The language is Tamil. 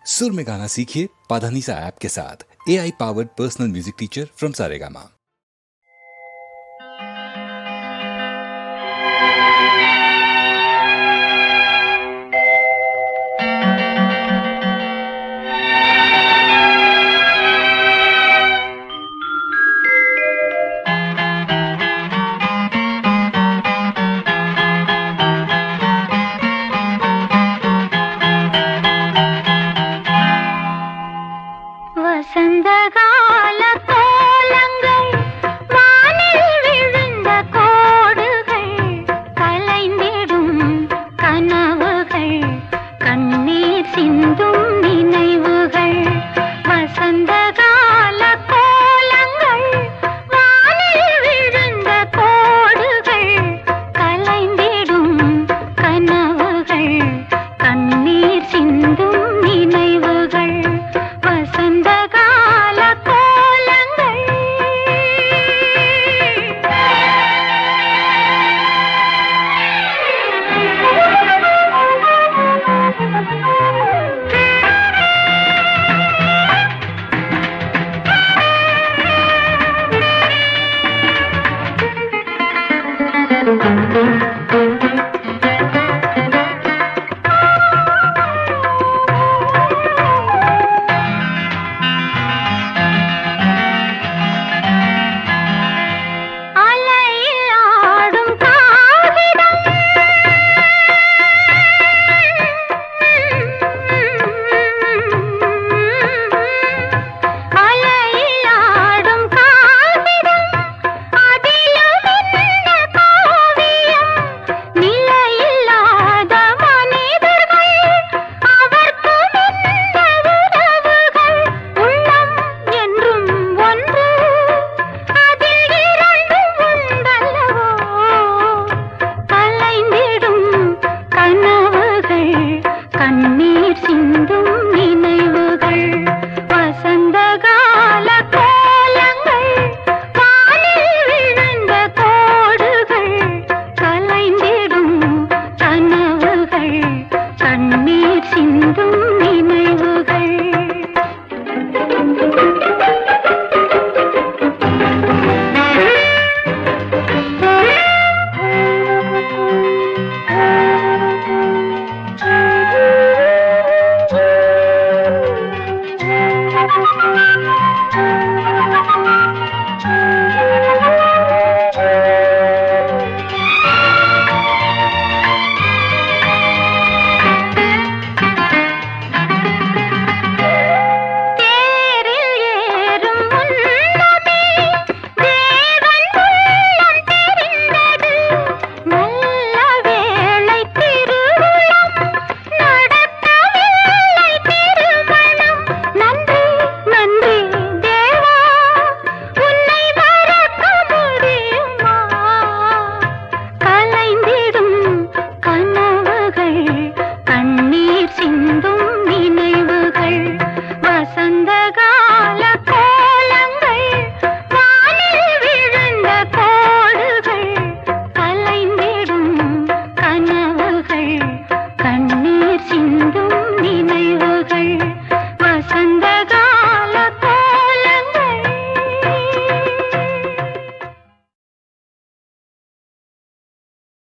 सुर में गाना सीखिए पाधानीसा ऐप के साथ। AI powered personal music teacher from Saregama. வசந்தகால கோலங்கள் வானில் விழுந்த கோடுகள் கலைந்திடும் கனவுகள் கண்ணீர் சிந்தும் நினைவுகள். வசந்தகால கோலங்கள் வானில் விழுந்த கோடுகள் கலைந்திடும் கனவுகள் கண்ணீர் சிந்தும் நினைவுகள். வசந்தகால கோலங்கள் அலையில் ஆடும் காகிதம் அலையில் ஆடும் காகிதம் அதிலும் என்ன காவியம். நிலையில்லாத மனிதர்கள் அவர்க்கும் என்ன உறவுகள். உள்ளம் என்றும் ஒன்று அதில் இரண்டும் உண்டல்லவோ. கலைந்திடும் கனவுகள் கண்ணீர் சிந்தும் நினைவுகள். வசந்தகால கோலங்கள் வானில் விழுந்த கோடுகள் கலைந்திடும் கனவுகள் கண்ணீர் சிந்தும் நினைவுகள்.